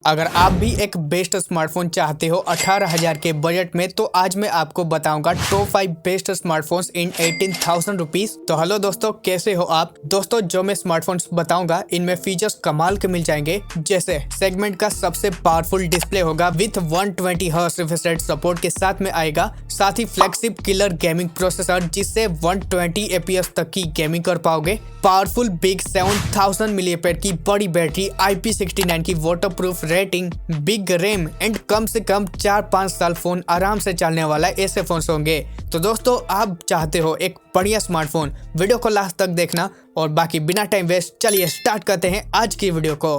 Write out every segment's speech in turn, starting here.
अगर आप भी एक बेस्ट स्मार्टफोन चाहते हो 18,000 के बजट में, तो आज मैं आपको बताऊंगा top 5 best smartphones in 18,000 rupees. तो हेलो दोस्तों, कैसे हो आप? दोस्तों, जो मैं स्मार्टफोन्स बताऊंगा इनमें फीचर्स कमाल के मिल जाएंगे। जैसे सेगमेंट का सबसे पावरफुल डिस्प्ले होगा with 120 hertz refresh rate support के साथ में आएगा। साथ ही फ्लैगशिप किलर गेमिंग प्रोसेसर जिससे 120 FPS तक की गेमिंग कर पाओगे। पावरफुल बिग 7000 mAh की बड़ी बैटरी, IP69 की waterproof rating, big RAM and come से कम 4-5 साल फोन आराम से चलने वाला ऐसे फोन होंगे। तो दोस्तों, आप चाहते हो एक बढ़िया स्मार्टफोन, वीडियो को लास्ट तक देखना। और बाकी बिना टाइम वेस्ट चलिए स्टार्ट करते हैं आज की वीडियो को।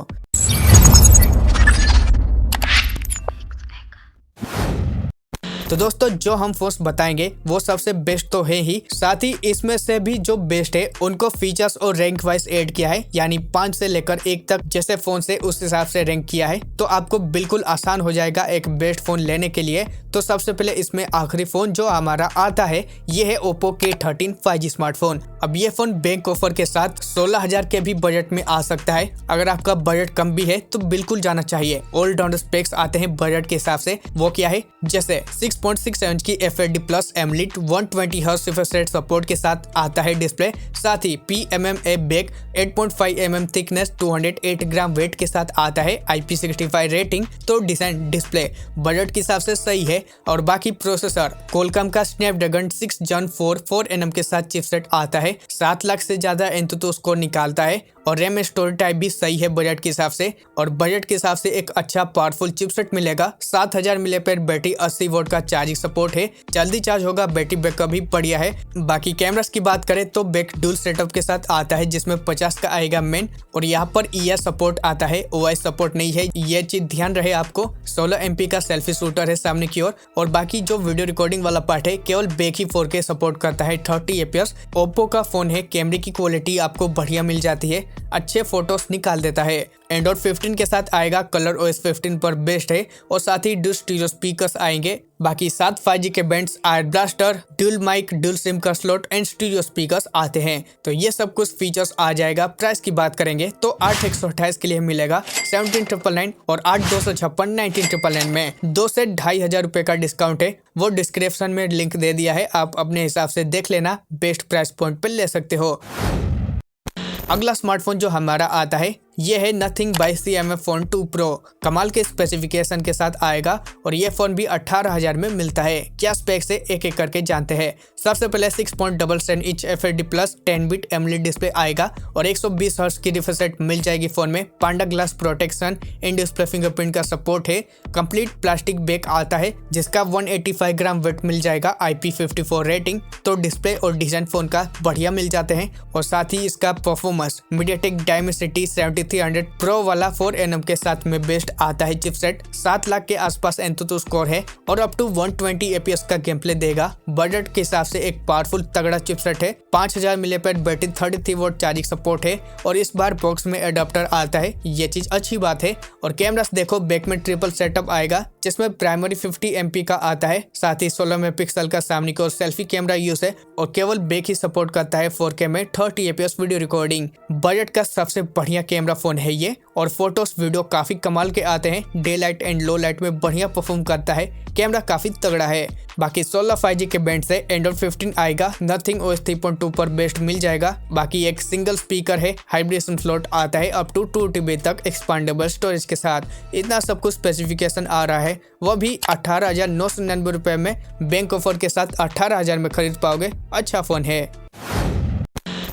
तो दोस्तों, जो हम फोन्स बताएंगे वो सबसे बेस्ट तो है ही, साथ ही इसमें से भी जो बेस्ट है उनको फीचर्स और रैंक वाइज ऐड किया है, यानी 5 से लेकर 1 तक जैसे फोन से उस हिसाब से रैंक किया है। तो आपको बिल्कुल आसान हो जाएगा एक बेस्ट फोन लेने के लिए। तो सबसे पहले इसमें आखिरी फोन जो हमारा आता है ये है Oppo K13 5G स्मार्टफोन। अब ये फोन बैंक ऑफर के साथ 16,000 के भी बजट में आ सकता है। अगर आपका बजट कम भी है तो बिल्कुल जाना चाहिए। ऑल राउंड स्पेक्स आते हैं बजट के हिसाब से, वो क्या है? जैसे 6.6 इंच की FHD plus AMOLED 120 hertz refresh rate support के साथ आता है डिस्प्ले। साथ ही PMMA back 8.5 mm thickness 208 gram weight के साथ आता है, IP65 रेटिंग। तो डिजाइन डिस्प्ले बजट के हिसाब से सही है। और बाकी प्रोसेसर कोलकॉम का स्नैपड्रैगन 6 Gen 4 nm के साथ चिपसेट आता है। 7 लाख से ज्यादा एंतुतु स्कोर निकालता है। और रैम स्टोरेज टाइप भी सही है बजट के हिसाब से। और बजट के हिसाब से एक अच्छा पावरफुल चिपसेट मिलेगा। 7000 mAh बैटरी, 80 वोल्ट का चार्जिंग सपोर्ट है, जल्दी चार्ज होगा, बैटरी बैकअप भी बढ़िया है। बाकी कैमरास की बात करें तो बैक डुअल सेटअप के साथ आता है जिसमें 50 का आएगा मेन। और यहाँ पर ER सपोर्ट आता है, OIS सपोर्ट नहीं है, ये चीज ध्यान रहे आपको। 16 MP का सेल्फी शूटर है सामने की ओर। और बाकी जो वीडियो रिकॉर्डिंग वाला पार्ट है केवल बैक ही 4K सपोर्ट करता है, 30 FPS। ओप्पो का फोन है, कैमरे की क्वालिटी आपको बढ़िया मिल जाती है, अच्छे फोटोज निकाल देता है। एंड्रॉइड 15 के साथ आएगा, कलर OS 15 पर बेस्ट है। और साथ ही डुअल स्टीरियो स्पीकर्स आएंगे। बाकी 7 5G के bands, IR blaster, dual mic, dual SIM का स्लॉट एंड स्टीरियो स्पीकर्स आते हैं। तो ये सब कुछ फीचर्स आ जाएगा। प्राइस की बात करेंगे तो 8,128 के लिए मिलेगा 17,999 और 8,256 19,999 में। 2 से 2,500 रुपए का डिस्काउंट है, वो डिस्क्रिप्शन में लिंक दे दिया है, आप अपने हिसाब से देख लेना, बेस्ट प्राइस पॉइंट पे ले सकते हो। अगला स्मार्टफोन जो हमारा आता है ये है nothing by CMF phone 2 Pro। कमाल के स्पेसिफिकेशन के साथ आएगा और ये फोन भी 18,000 में मिलता है। क्या स्पेक्स है एक एक करके जानते हैं। सबसे पहले 6.77 inch FHD plus 10 bit AMOLED display आएगा और 120 हर्ट्ज की रिफ्रेश रेट मिल जाएगी फोन में। Panda glass protection, in display fingerprint का सपोर्ट है। कंप्लीट प्लास्टिक बैक आता है जिसका 185 ग्राम वेट मिल जाएगा, IP54 रेटिंग। तो डिस्प्ले और डिजाइन फोन का बढ़िया मिल जाते हैं। और साथ ही इसका परफॉर्मेंस MediaTek Dimensity 7300 Pro वाला 4 nm के साथ में बेस्ट आता है चिपसेट। 7 लाख के आसपास एंतुतु स्कोर है और अप टू 120 FPS का गेम प्ले देगा। बजट के हिसाब से एक पावरफुल तगड़ा चिपसेट है। 5000 mAh battery, 33 volt charging support है। और इस बार बॉक्स में एडाप्टर आता है, ये चीज अच्छी बात है। और कैमरास देखो, बैक में ट्रिपल सेटअप आएगा जिसमें प्राइमरी 50 MP का आता है। साथ ही 16 मेगापिक्सल का सामने की ओर सेल्फी कैमरा यूज है और केवल बैक ही सपोर्ट करता है 4K में 30 FPS वीडियो रिकॉर्डिंग। बजट का सबसे बढ़िया कैमरा फोन है ये। और फोटोज वीडियो काफी कमाल के आते हैं, day light and low light में बढ़िया परफॉर्म करता है, कैमरा काफी तगड़ा है। बाकी 16 5G के बैंड से एंड्रॉइड 15 आएगा, नथिंग OS 3.2 पर बेस्ट मिल जाएगा। बाकी एक सिंगल स्पीकर है, हाइब्रिड स्लॉट आता है अप टू 2 TB तक एक्सपांडेबल स्टोरेज के साथ। इतना सब कुछ स्पेसिफिकेशन आ रहा है, वह भी 18,999 रुपए में। बैंक ऑफर के साथ 18,000 में खरीद पाओगे, अच्छा फोन है।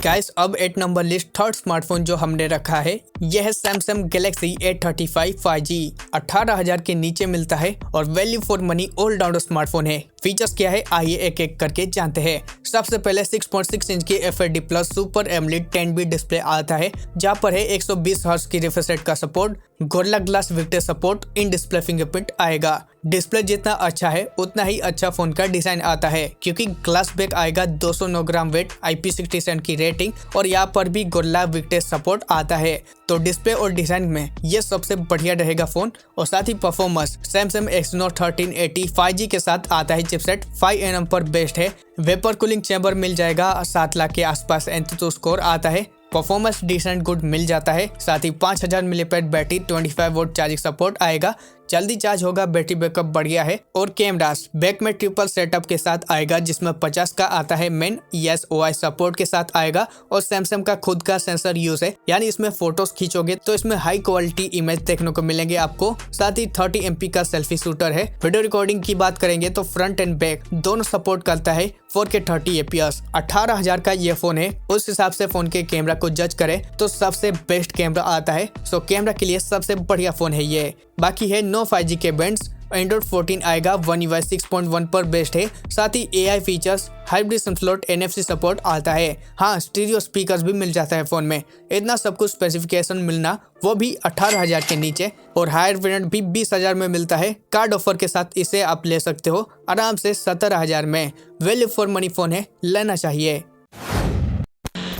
गाइस, अब 8 नंबर लिस्ट थर्ड स्मार्टफोन जो हमने रखा है यह है Samsung Galaxy A35 5G। 18,000 के नीचे मिलता है और value for money all rounder smartphone है। फीचर्स क्या है आइए एक एक करके जानते हैं। सबसे पहले 6.6 इंच की FHD plus super AMOLED 10 bit display आता है, जहाँ पर है 120 हर्ट्ज की रिफ्रेश रेट का support, Gorilla Glass Victus support, in display fingerprint आएगा। डिस्प्ले जितना अच्छा है उतना ही अच्छा फोन का डिजाइन आता है, क्योंकि ग्लास बैक आएगा, 209 ग्राम वेट, IP67 की रेटिंग। और यहाँ पर भी गोरिल्ला विक्टर सपोर्ट आता है। तो डिस्प्ले और डिजाइन में ये सबसे बढ़िया रहेगा फोन। और साथ ही परफॉर्मेंस Samsung Exynos 1380 5G के साथ आता है चिपसेट, 5 nm पर बेस्ट है। वेपर कूलिंग चैम्बर मिल जाएगा, 7 लाख के आसपास एंतुतु स्कोर आता है। परफॉर्मेंस डिसेंट गुड मिल जाता है। साथ ही 5000 milliampere battery, 25 volt charging support आएगा, जल्दी चार्ज होगा, बैटरी बैकअप बढ़िया है। और कैमरास बैक में ट्रिपल सेटअप के साथ आएगा, जिसमें 50 का आता है मेन, ESOI सपोर्ट के साथ आएगा और सैमसंग का खुद का सेंसर यूज है, यानी इसमें फोटोज खींचोगे तो इसमें हाई क्वालिटी इमेज देखने को मिलेंगे आपको। साथ ही 30 MP का सेल्फी शूटर है। वीडियो रिकॉर्डिंग की बात करेंगे तो फ्रंट एंड बैक दोनों सपोर्ट करता है 4K 30 fps। 18,000 का ये फोन है, उस हिसाब से फोन के कैमरा को जज करें तो सबसे बेस्ट कैमरा आता है। सो कैमरा के लिए सबसे बढ़िया फोन है ये। बाकी है नो 5G के बैंड्स, एंड्रॉइड 14 आएगा, One UI 6.1 पर बेस्ड है। साथ ही AI features, hybrid SIM slot, NFC support आता है। हाँ, स्टीरियो स्पीकर्स भी मिल जाता है फोन में। इतना सब कुछ स्पेसिफिकेशन मिलना, वो भी 18,000 के नीचे, और हायर वेरिएंट भी 20,000 में मिलता है। कार्ड ऑफर के साथ इसे आप ले सकते हो आराम से 17,000 में। वैल्यू फॉर मनी फोन है, लेना चाहिए।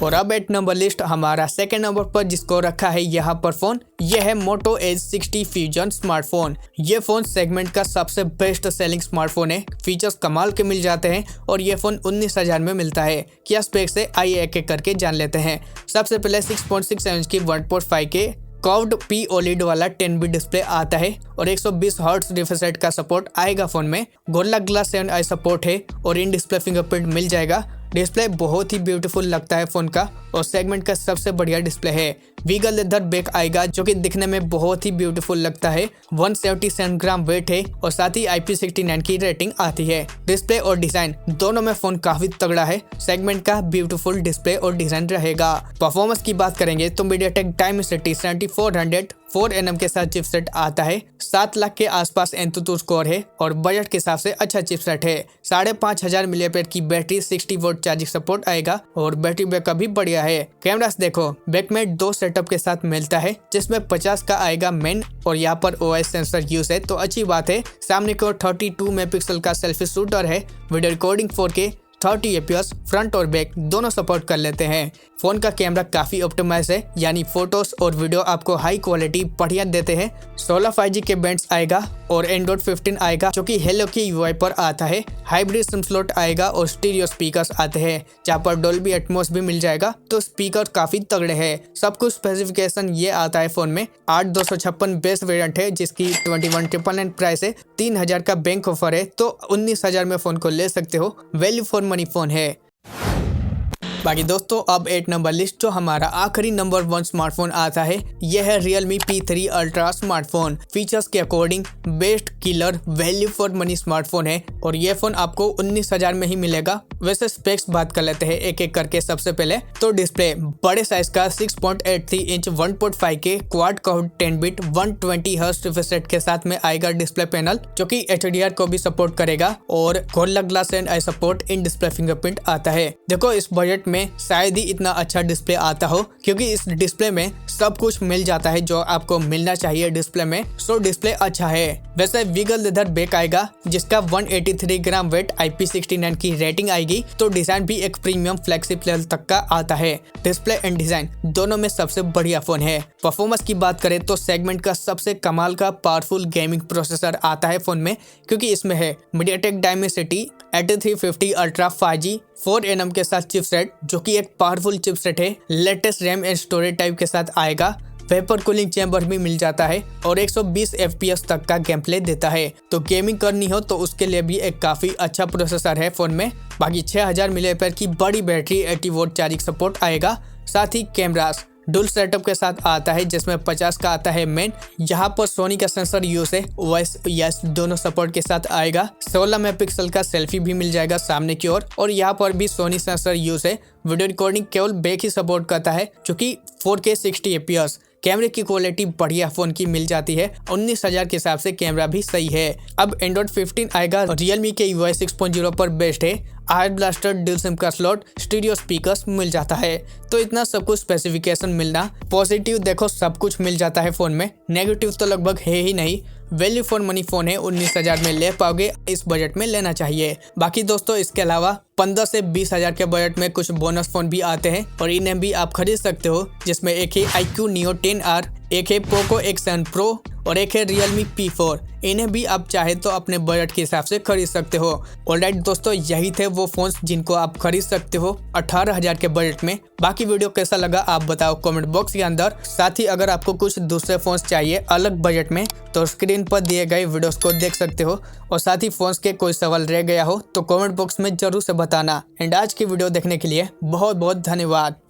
और अब एट नंबर लिस्ट हमारा सेकंड नंबर पर जिसको रखा है यहाँ पर फोन, यह है Moto Edge 60 फ्यूजन स्मार्टफोन। ये फोन सेगमेंट का सबसे बेस्ट सेलिंग स्मार्टफोन है। फीचर्स कमाल के मिल जाते हैं और ये फोन 19,000 में मिलता है। क्या स्पेक्स है, आइए एक एक करके जान लेते हैं। सबसे पहले 6.6 इंच की 1.5K कर्व्ड P OLED वाला 10 बिट डिस्प्ले आता है और 120 हर्ट्ज रिफ्रेश रेट का सपोर्ट आएगा फोन में। गोरिल्ला ग्लास 7 आई सपोर्ट है और इन डिस्प्ले फिंगरप्रिंट मिल जाएगा। डिस्प्ले बहुत ही ब्यूटीफुल लगता है फोन का और सेगमेंट का सबसे बढ़िया डिस्प्ले है। वीगल लेदर बैक आएगा जो कि दिखने में बहुत ही ब्यूटीफुल लगता है। 177 ग्राम वेट है और साथ ही IP69 की रेटिंग आती है। डिस्प्ले और डिजाइन दोनों में फोन काफी तगड़ा है। सेगमेंट का ब्यूटीफुल डिस्प्ले और डिजाइन रहेगा। परफॉर्मेंस की बात करेंगे तो MediaTek Dimensity 7400 4nm के साथ चिपसेट आता है। 7 लाख के आसपास एंतुतु स्कोर है और बजट के हिसाब से अच्छा चिपसेट है। 5,500 मिलीएम्पियर की बैटरी, 60 वोल्ट चार्जिंग सपोर्ट आएगा और बैटरी बैकअप भी बढ़िया है। कैमरास देखो, बैक में 2 सेटअप के साथ मिलता है, जिसमें 50 का आएगा मेन और यहाँ पर OIS सेंसर यूज है तो अच्छी बात है। सामने की ओर 32 मेगापिक्सल का सेल्फी शूटर है। Video recording 4K 30 fps front और बैक दोनों सपोर्ट कर लेते हैं। फोन का कैमरा काफी ऑप्टिमाइज है, यानी फोटोज और वीडियो आपको हाई क्वालिटी बढ़िया देते हैं। 16 5G के बैंड्स आएगा और एंड्रॉइड 15 आएगा जो कि हेलो की UI पर आता है। हाइब्रिड सिम स्लॉट आएगा और स्टीरियो स्पीकर्स आते हैं जहाँ पर डोल्बी एटमॉस भी मिल जाएगा, तो स्पीकर काफी तगड़े हैं। सब कुछ स्पेसिफिकेशन ये आता है फोन में। 8256 बेस वेरिएंट है जिसकी 21,999 प्राइस है। 3,000 का बैंक ऑफर है तो 19,000 में फोन को ले सकते हो। वैल्यू फॉर मनी फोन है। बाकी दोस्तों अब 8 नंबर लिस्ट जो हमारा आखिरी नंबर 1 स्मार्टफोन आता है, यह है Realme P3 Ultra smartphone. Features के according best killer value for money smartphone है और यह फोन आपको 19,000 में ही मिलेगा। वैसे स्पेक्स बात कर लेते हैं एक एक करके। सबसे पहले तो डिस्प्ले बड़े साइज का 6.83 inch 1.5K quad curved 10 bit 120 hertz refresh rate के साथ में आएगा डिस्प्ले पैनल, जो कि HDR को भी सपोर्ट करेगा और gorilla glass 7 I support in display fingerprint आता है। देखो इस बजट में शायद ही इतना अच्छा डिस्प्ले आता हो, क्योंकि इस डिस्प्ले में सब कुछ मिल जाता है जो आपको मिलना चाहिए डिस्प्ले में। सो डिस्प्ले अच्छा है। वैसे वीगल लेदर बैक आएगा जिसका 183 ग्राम वेट, IP69 की रेटिंग आएगी, तो डिजाइन भी एक प्रीमियम फ्लैगशिप लेवल तक का आता है। डिस्प्ले एंड डिजाइन दोनों में सबसे बढ़िया फोन है। परफॉर्मेंस की बात करें तो सेगमेंट का सबसे कमाल का पावरफुल गेमिंग प्रोसेसर आता है फोन में, क्योंकि इसमें है MediaTek Dimensity 8350 Ultra 5G 4nm के साथ चिपसेट, जो कि एक पावरफुल चिपसेट है। Latest RAM and storage type के साथ आएगा। वेपर कूलिंग चैम्बर भी मिल जाता है और 120 FPS तक का गेम प्ले देता है, तो गेमिंग करनी हो तो उसके लिए भी एक काफी अच्छा प्रोसेसर है फोन में। बाकी 6000 मिलीएम्पियर की बड़ी बैटरी, 80 वोल्ट चार्जिंग सपोर्ट आएगा। साथ ही कैमरास डुअल सेटअप के साथ आता है, जिसमें 50 का आता है मेन। यहाँ पर सोनी का सेंसर यूज है, OIS दोनों सपोर्ट के साथ आएगा। 16 मेगापिक्सल का सेल्फी भी मिल जाएगा सामने की ओर और यहाँ पर भी सोनी सेंसर यूज है। वीडियो रिकॉर्डिंग केवल बैक ही सपोर्ट करता है, जो कि 4K 60 fps। कैमरे की क्वालिटी बढ़िया फोन की मिल जाती है। 19,000 के हिसाब से कैमरा भी सही है। अब एंड्रॉइड 15 आएगा। Realme के UI 6.0 पर बेस्ड है। आयर ब्लास्टर ड्यूल सिम का स्लॉट, स्टीरियो स्पीकर्स मिल जाता है। तो इतना सब कुछ स्पेसिफिकेशन मिलना, पॉजिटिव देखो सब कुछ मिल जाता है फोन में, नेगेटिव तो लगभग है ही नहीं। वैल्यू फॉर मनी फोन है, 19,000 में ले पाओगे, इस बजट में लेना चाहिए। बाकी दोस्तों इसके अलावा 15 से 20 हजार के बजट में कुछ बोनस फोन भी आते हैं और इन्हें भी आप खरीद सकते हो, जिसमें एक है iQOO Neo 10R, एक है पोको X7 Pro और एक है Realme P4। इन्हें भी आप चाहे तो अपने बजट के हिसाब से खरीद सकते हो। ऑलराइट दोस्तों, यही थे वो फोन्स जिनको आप खरीद सकते हो 18,000 के बजट में। बाकी वीडियो कैसा लगा आप बताओ कमेंट बॉक्स के अंदर। साथ ही अगर आपको कुछ दूसरे फोन्स चाहिए अलग बजट में तो स्क्रीन पर दिए गए वीडियोस को देख सकते हो। और साथ ही फोन्स के कोई सवाल रह गया हो तो कमेंट बॉक्स में जरूर से बताना। एंड आज की वीडियो देखने के लिए बहुत बहुत धन्यवाद।